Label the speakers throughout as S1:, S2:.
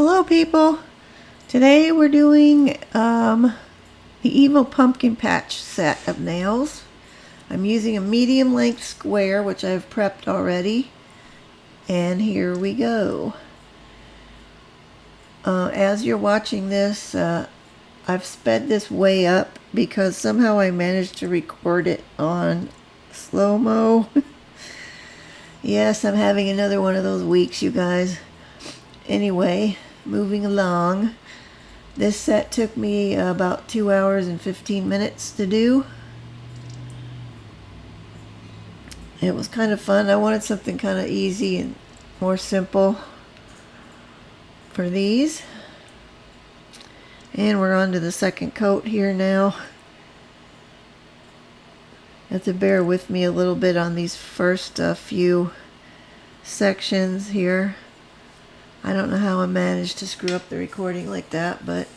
S1: Hello people! Today we're doing the Evil Pumpkin Patch set of nails. I'm using a medium length square, which I've prepped already. And here we go. As you're watching this, I've sped this way up because somehow I managed to record it on slow-mo. Yes, I'm having another one of those weeks, you guys. Anyway, moving along. This set took me about 2 hours and 15 minutes to do. It was kind of fun. I wanted something kind of easy and more simple for these. And we're on to the second coat here now. You have to bear with me a little bit on these first few sections here. I don't know how I managed to screw up the recording like that, but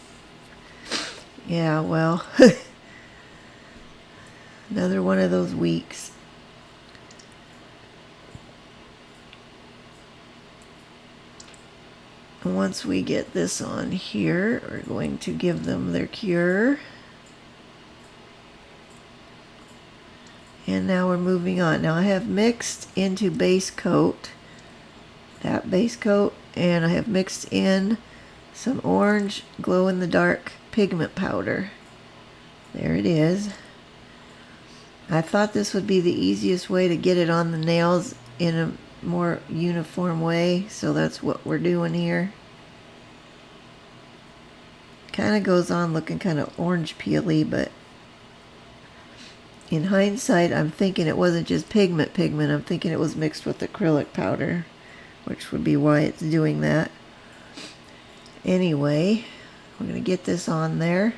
S1: yeah, well, another one of those weeks. And once we get this on here, we're going to give them their cure. And now we're moving on. Now I have mixed into base coat, that base coat, and I have mixed in some orange glow-in-the-dark pigment powder. There it is. I thought this would be the easiest way to get it on the nails in a more uniform way, so that's what we're doing here. Kind of goes on looking kind of orange peely, but in hindsight I'm thinking it wasn't just pigment, I'm thinking it was mixed with acrylic powder, which would be why it's doing that. Anyway, we're going to get this on there.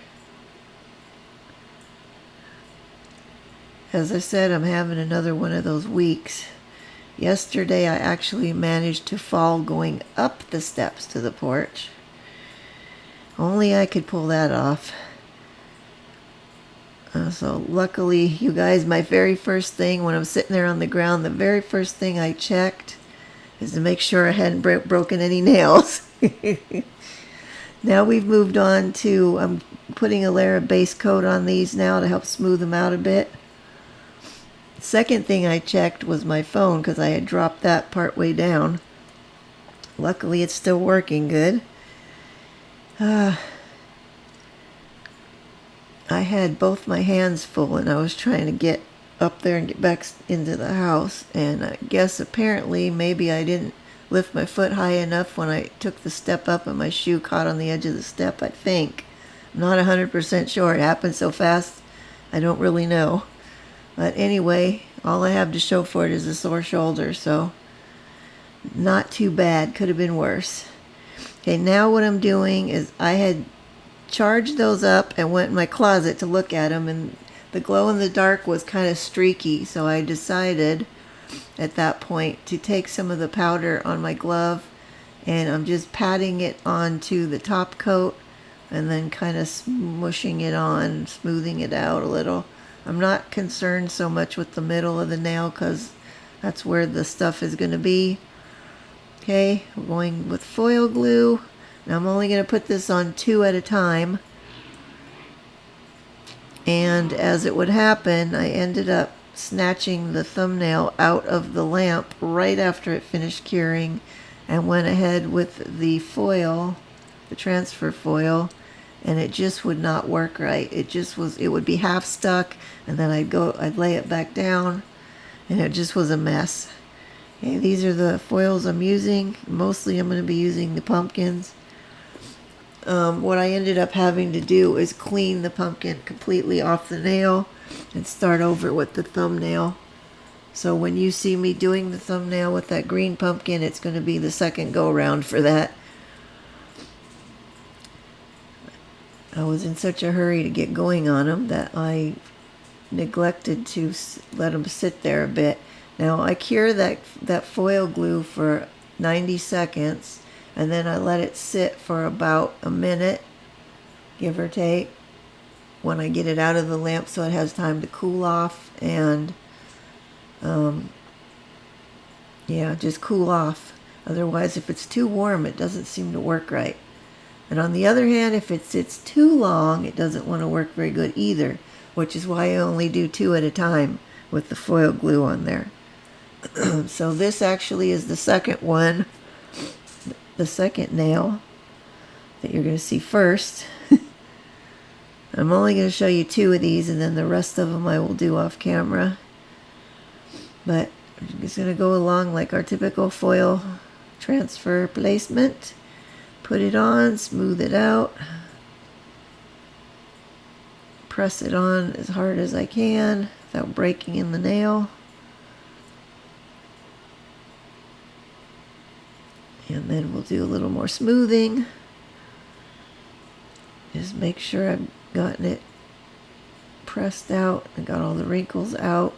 S1: As I said, I'm having another one of those weeks. Yesterday I actually managed to fall going up the steps to the porch. Only I could pull that off. So luckily, you guys, my very first thing when I'm sitting there on the ground, the very first thing I checked is to make sure I hadn't broken any nails. Now we've moved on to, I'm putting a layer of base coat on these now to help smooth them out a bit. Second thing I checked was my phone because I had dropped that part way down. Luckily it's still working good. I had both my hands full and I was trying to get up there and get back into the house, and I guess apparently maybe I didn't lift my foot high enough when I took the step up and my shoe caught on the edge of the step, I think. I'm not 100% sure. It happened so fast I don't really know. But anyway, all I have to show for it is a sore shoulder, so not too bad. Could have been worse. Okay, now what I'm doing is I had charged those up and went in my closet to look at them, and the glow-in-the-dark was kind of streaky, so I decided at that point to take some of the powder on my glove, and I'm just patting it onto the top coat and then kind of smushing it on, smoothing it out a little. I'm not concerned so much with the middle of the nail because that's where the stuff is going to be. Okay, we're going with foil glue. Now I'm only going to put this on 2 at a time. And as it would happen, I ended up snatching the thumbnail out of the lamp right after it finished curing and went ahead with the foil, the transfer foil, and it just would not work right. It would be half stuck, and then I'd lay it back down, and it just was a mess. Okay, these are the foils I'm using. Mostly I'm going to be using the pumpkins. What I ended up having to do is clean the pumpkin completely off the nail and start over with the thumbnail. So when you see me doing the thumbnail with that green pumpkin, it's going to be the second go around for that. I was in such a hurry to get going on them that I neglected to let them sit there a bit. Now I cure that foil glue for 90 seconds. And then I let it sit for about a minute, give or take, when I get it out of the lamp so it has time to cool off and, yeah, just cool off. Otherwise, if it's too warm, it doesn't seem to work right. And on the other hand, if it sits too long, it doesn't want to work very good either, which is why I only do 2 at a time with the foil glue on there. So this actually is the second one, the second nail that you're going to see first. I'm only going to show you 2 of these, and then the rest of them I will do off camera. But I'm just going to go along like our typical foil transfer placement. Put it on, smooth it out, press it on as hard as I can without breaking in the nail. And then we'll do a little more smoothing. Just make sure I've gotten it pressed out and got all the wrinkles out.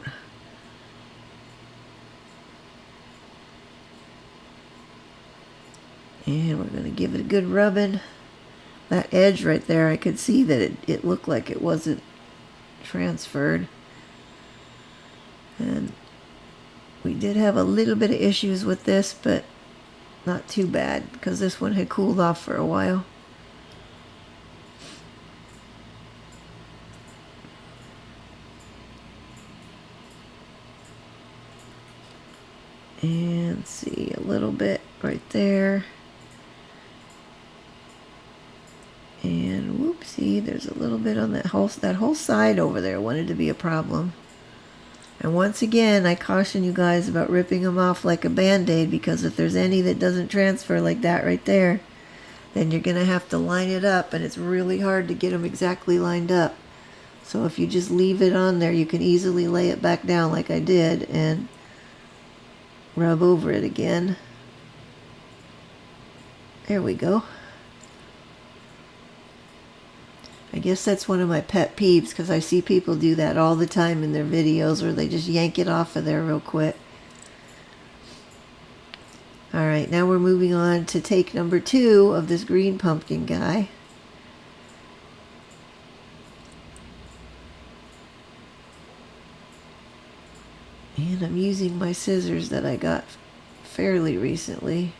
S1: And we're going to give it a good rubbing. That edge right there, I could see that it looked like it wasn't transferred. And we did have a little bit of issues with this, but not too bad because this one had cooled off for a while. And see a little bit right there. And whoopsie, there's a little bit on that whole side over there wanted to be a problem. And once again, I caution you guys about ripping them off like a band-aid, because if there's any that doesn't transfer like that right there, then you're going to have to line it up, and it's really hard to get them exactly lined up. So if you just leave it on there, you can easily lay it back down like I did and rub over it again. There we go. I guess that's one of my pet peeves, because I see people do that all the time in their videos, where they just yank it off of there real quick. Alright, now we're moving on to take number 2 of this green pumpkin guy. And I'm using my scissors that I got fairly recently.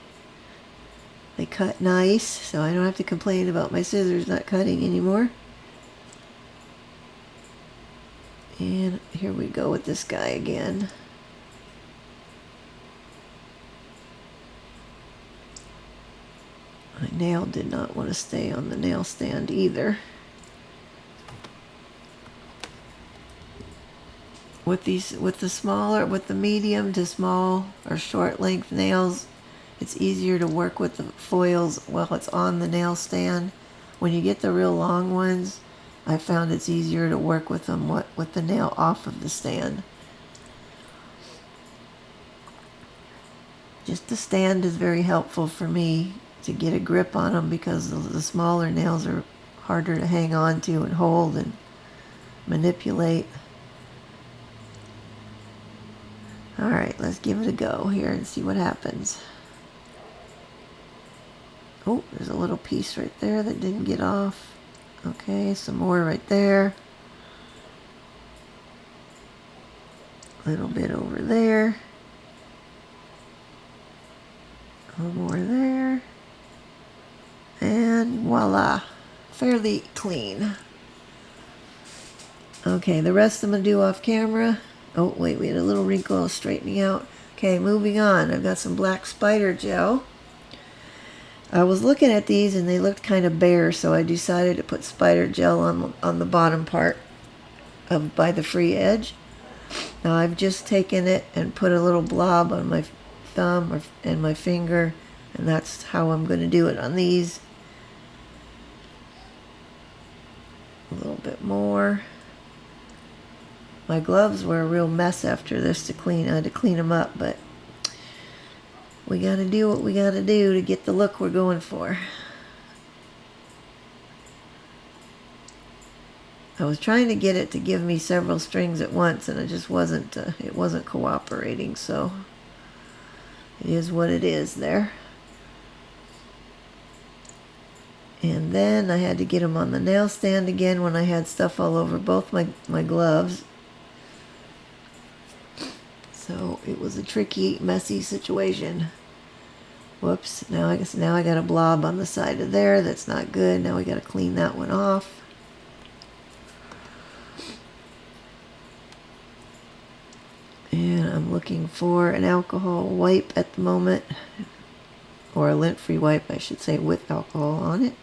S1: They cut nice, so I don't have to complain about my scissors not cutting anymore. And here we go with this guy again. My nail did not want to stay on the nail stand either. With the medium to small or short length nails, it's easier to work with the foils while it's on the nail stand. When you get the real long ones, I found it's easier to work with them with the nail off of the stand. Just the stand is very helpful for me to get a grip on them, because the smaller nails are harder to hang on to and hold and manipulate. Alright, let's give it a go here and see what happens. Oh, there's a little piece right there that didn't get off. Okay, some more right there. A little bit over there. A little more there. And voila, fairly clean. Okay, the rest I'm going to do off camera. Oh, wait, we had a little wrinkle straightening out. Okay, moving on. I've got some black spider gel. I was looking at these and they looked kind of bare, so I decided to put spider gel on the bottom part by the free edge. Now I've just taken it and put a little blob on my thumb and my finger, and that's how I'm going to do it on these. A little bit more. My gloves were a real mess after this to clean. I had to clean them up, but we got to do what we got to do to get the look we're going for. I was trying to get it to give me several strings at once, and it just wasn't cooperating, so it is what it is there. And then I had to get them on the nail stand again when I had stuff all over both my gloves. So it was a tricky, messy situation. Whoops, now I got a blob on the side of there. That's not good. Now we got to clean that one off. And I'm looking for an alcohol wipe at the moment, or a lint-free wipe, I should say, with alcohol on it.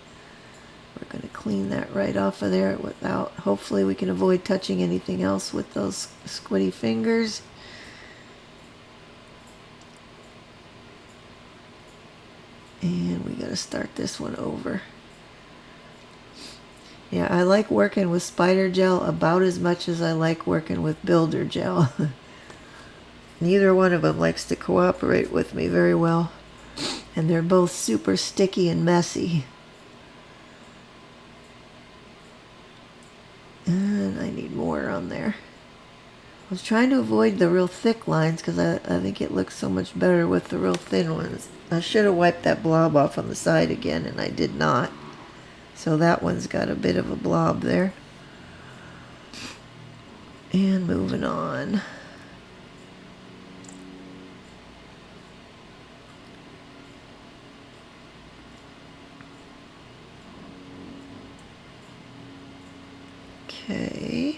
S1: We're going to clean that right off of there without, hopefully we can avoid touching anything else with those squiddy fingers. And we got to start this one over. Yeah, I like working with spider gel about as much as I like working with builder gel. Neither one of them likes to cooperate with me very well. And they're both super sticky and messy. And I need more on there. I was trying to avoid the real thick lines because I think it looks so much better with the real thin ones. I should have wiped that blob off on the side again, and I did not. So that one's got a bit of a blob there. And moving on. Okay.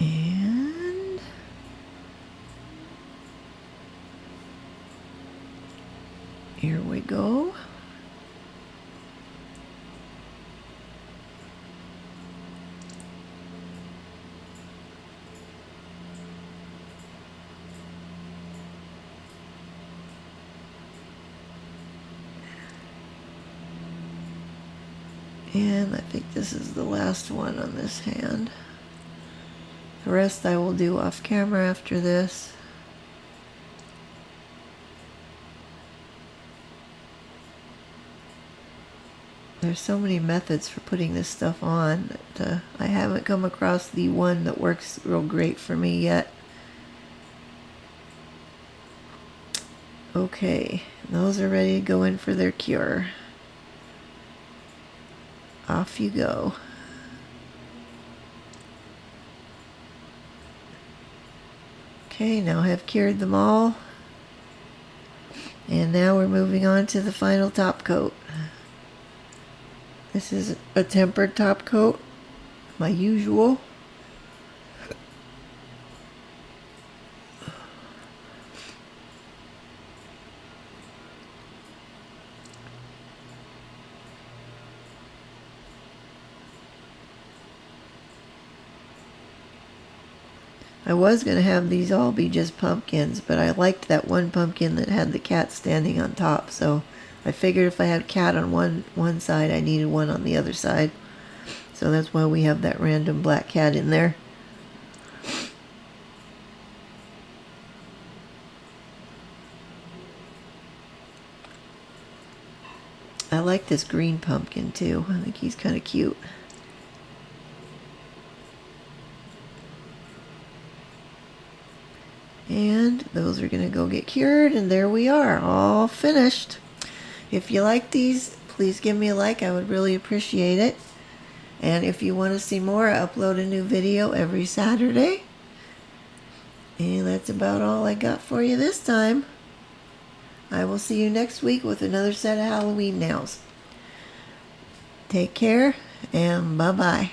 S1: And here we go. And I think this is the last one on this hand. The rest I will do off camera after this. There's so many methods for putting this stuff on that I haven't come across the one that works real great for me yet. Okay, those are ready to go in for their cure. Off you go. Okay, now I've cured them all. And now we're moving on to the final top coat. This is a tempered top coat, my usual. I was going to have these all be just pumpkins, but I liked that one pumpkin that had the cat standing on top, so I figured if I had cat on one side, I needed one on the other side. So that's why we have that random black cat in there. I like this green pumpkin too. I think he's kind of cute. And those are going to go get cured, and there we are, all finished. If you like these, please give me a like. I would really appreciate it. And if you want to see more, I upload a new video every Saturday. And that's about all I got for you this time. I will see you next week with another set of Halloween nails. Take care, and bye-bye.